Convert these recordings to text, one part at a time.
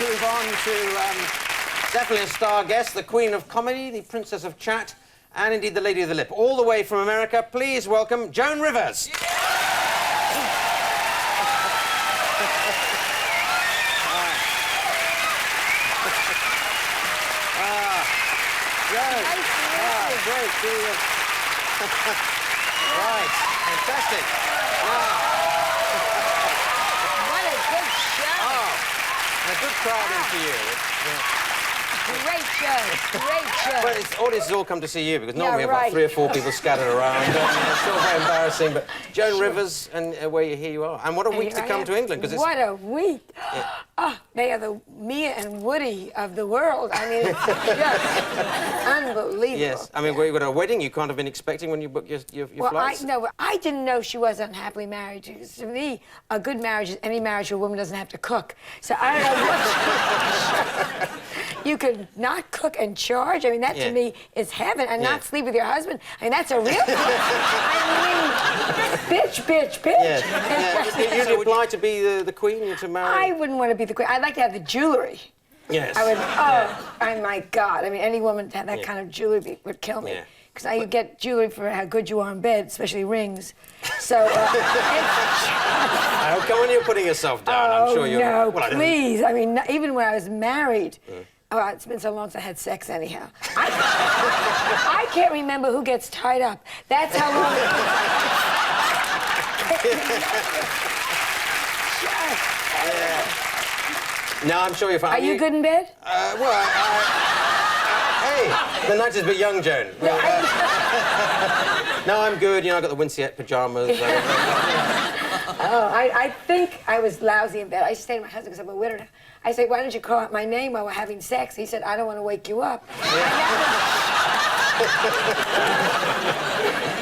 move on to definitely a star guest, the Queen of Comedy, the Princess of Chat, and indeed the Lady of the Lip. All the way from America, please welcome Joan Rivers. Yeah. Joan. Great. Right, fantastic. What a good show. And a good crowd in for you. Yeah. Great show. Well, the audience has all come to see you because normally we have right. like 3 or 4 people scattered around. It's all very embarrassing. But Joan Rivers, and here you are. And what a week to come to England. What a week. Yeah. Oh, they are the Mia and Woody of the world. I mean, it's just unbelievable. Yes. I mean, you've got a wedding you can't have been expecting when you booked your flights. I didn't know she was unhappily married. To me, a good marriage is any marriage where a woman doesn't have to cook. So I don't know what you could not cook and charge. I mean, that to me is heaven. And not sleep with your husband. I mean, that's a real I mean, bitch. Yes. You'd apply to be the queen, to marry? I wouldn't want to be the queen. I'd like to have the jewelry. Yes. I would, oh my God. I mean, any woman to have that kind of jewelry would kill me. Because I get jewelry for how good you are in bed, especially rings. So, how come when you're putting yourself down? I'm sure you're... No, well, please. I mean, even when I was married... Oh, it's been so long since I had sex anyhow. I can't remember who gets tied up. That's how long... No, I'm sure you're fine. Are you good in bed? Hey, the night is a bit young, Joan. No, I'm good. You know, I got the Wincey pyjamas. I think I was lousy in bed. I used to say to my husband, because I'm a widow now, I say, why don't you call out my name while we're having sex? He said, I don't want to wake you up.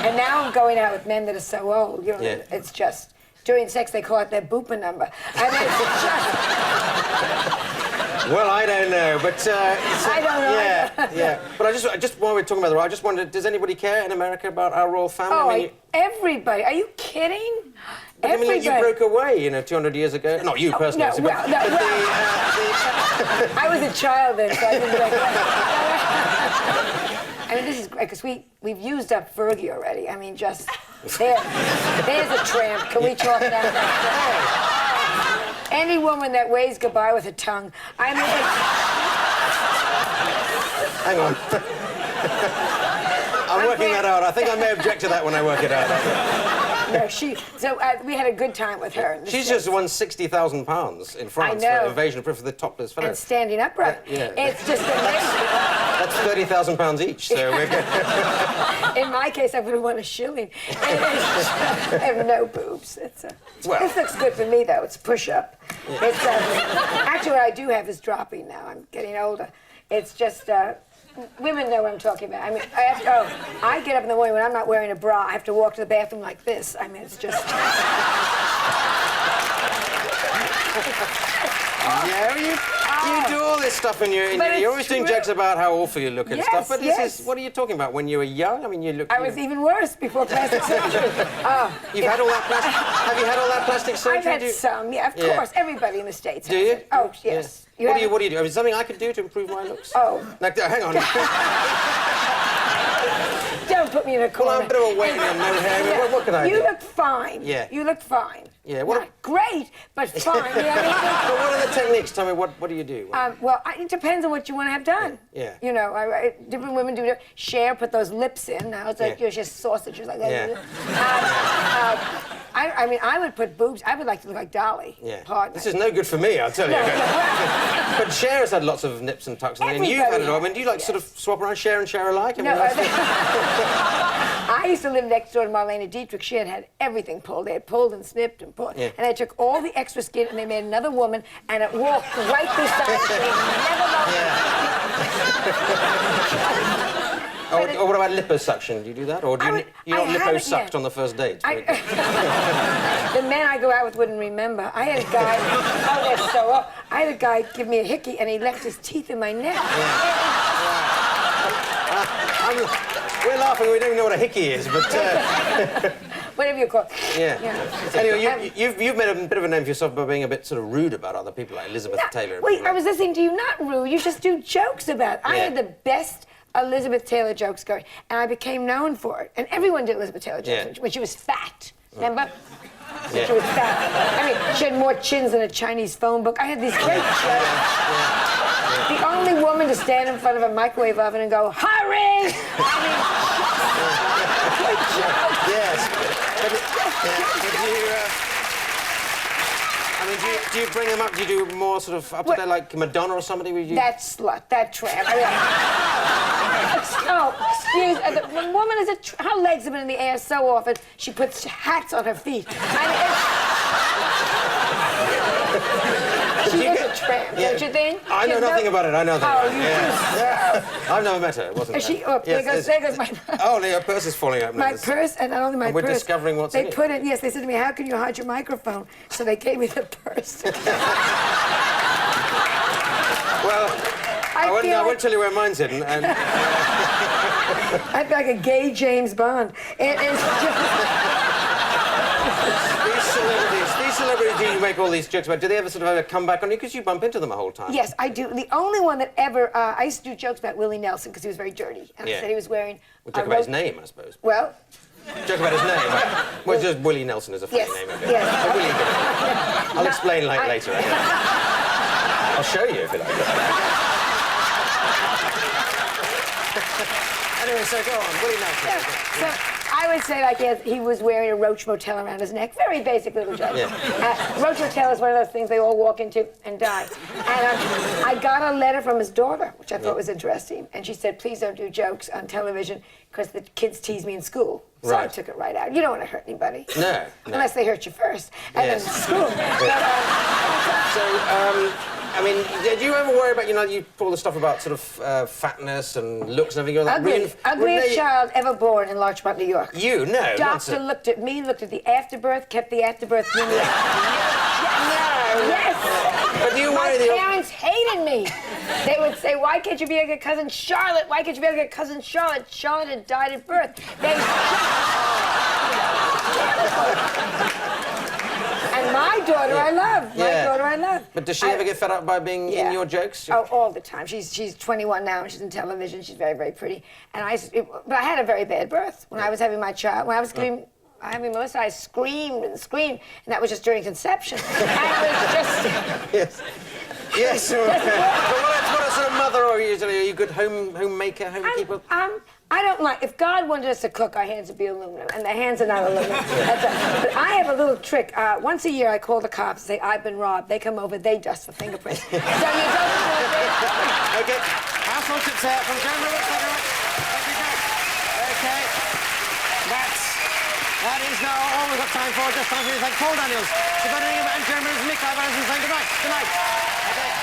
And now I'm going out with men that are so old. You know, it's just, during sex, they call out their booper number. I mean, it's just... Well, I don't know, but... I don't know. Yeah. But I just while we're talking about the royal, I just wondered, does anybody care in America about our royal family? Oh, I mean, everybody. Are you kidding? But, I mean, you broke away, you know, 200 years ago. Not you personally. I was a child then, so I didn't break away. I mean, this is great, because we've used up Fergie already. I mean, just... There's a tramp. Can we talk now? Any woman that waves goodbye with her tongue. I mean... Hang on. I'm working that out. I think I may object to that when I work it out. No, we had a good time with her. She's just won £60,000 in France for invasion of the topless fellow. And standing upright. It's just amazing. That's £30,000 each, so we're good. In my case, I would have won a shilling. I have no boobs. This looks good for me, though. It's push-up. Actually, what I do have is dropping now. I'm getting older. It's just... women know what I'm talking about. I mean, I get up in the morning when I'm not wearing a bra. I have to walk to the bathroom like this. I mean, it's just... You do all this stuff in you're always doing jokes about how awful you look and stuff. But this is, what are you talking about? When you were young? I mean, you look... I was even worse before plastic surgery. You've had all that plastic... Have you had all that plastic surgery? I've had some, of course. Everybody in the States has you? it. Oh, yes. What do you do? Is there something I could do to improve my looks? Oh. Like, hang on. Don't put me in a corner. Well, I'm a bit of a wait and no hair. What can I do? You look fine. Yeah. You look fine. Yeah. Not great, but fine. But what are the techniques? Tell me, what do you do? Well, it depends on what you want to have done. Yeah. You know, different women do Cher, put those lips in. Now it's like you're just sausages like that. I mean, I would put boobs. I would like to look like Dolly. Yeah. Pardon. This is no good for me, I'll tell you. But Cher has had lots of nips and tucks, and you've had it all. I mean, do you like sort of swap around Cher and Cher alike? I mean, I used to live next door to Marlene Dietrich. She had everything pulled. They had pulled and snipped and pulled. And they took all the extra skin and they made another woman, and it walked right beside me. Or what about liposuction? Do you do that? Or do you not lipo-sucked on the first date? The men I go out with wouldn't remember. I had a guy, I had a guy give me a hickey and he left his teeth in my neck. We're laughing, we don't know what a hickey is, but... whatever you call it. Yeah. Anyway, you've made a bit of a name for yourself by being a bit sort of rude about other people, like Elizabeth Taylor. Wait, I was listening to you. Not rude. You just do jokes about it. I had the best Elizabeth Taylor jokes going, and I became known for it. And everyone did Elizabeth Taylor jokes when she was fat. Remember? When she was fat. I mean, she had more chins than a Chinese phone book. I had these great jokes. The only woman to stand in front of a microwave oven and go, hurry! Good joke. Yes. Do you bring them up? Do you do more sort of up to date, like Madonna or somebody? Would you? That slut, that tramp. I mean, excuse me. The woman is her legs have been in the air so often, she puts hats on her feet. She is a tramp, don't you think? I know nothing about it. I know that. Oh, you do. I've never met her. It wasn't. Is she? Oh, there goes my purse. Oh, your purse is falling out. My purse, and not only my purse. We're discovering what's in it. They put it. Yes, they said to me, "How can you hide your microphone?" So they gave me the purse. Well, I won't tell you where mine's hidden. And I feel like a gay James Bond. These celebrities you make all these jokes about, do they ever sort of have a comeback on you? Because you bump into them the whole time. Yes, I do. The only one that ever... I used to do jokes about Willie Nelson because he was very dirty. And I said he was wearing... We'll joke about his name, I suppose. Well... Joke about his name, right? Well, just Willie Nelson is a funny name. Yes. I'll explain later. I'll show you if you like. Anyway, so go on, Willie Nelson. So I would say, like, he was wearing a Roach Motel around his neck. Very basic little joke. Roach Motel is one of those things they all walk into and die. And I got a letter from his daughter, which I thought was interesting. And she said, please don't do jokes on television because the kids tease me in school. So I took it right out. You don't want to hurt anybody. No. Unless they hurt you first. And then school. I mean, did you ever worry about, you all the stuff about sort of fatness and looks and everything? Ugliest child ever born in Larchmont, New York. You? No. Doctor looked at me, looked at the afterbirth, kept the afterbirth in the Yes. But do you worry My parents hated me. They would say, why can't you be like a cousin Charlotte? Why can't you be like a cousin Charlotte? Charlotte had died at birth. And my daughter I love. My daughter I love. But does she ever get fed up by being in your jokes? Oh, all the time. She's 21 now and she's in television. She's very, very pretty. And but I had a very bad birth. When I was having my child, when I was having Melissa, I screamed and screamed, and that was just during conception. And it was just... Yes. But what sort of mother are you? Are you a good homemaker, homekeeper? I don't like... If God wanted us to cook, our hands would be aluminum, and the hands are not aluminum. But I have a little trick. Once a year, I call the cops and say, I've been robbed. They come over, they dust for fingerprints. So you don't... Okay. Household tips out from Joan Rivers. Thank you very much. Thank you, Joan. Okay. That is now all we've got time for. Just time for you to thank Paul Daniels, Stephen Ingham, and Joan Rivers, and me, Clive, saying good night. Good night.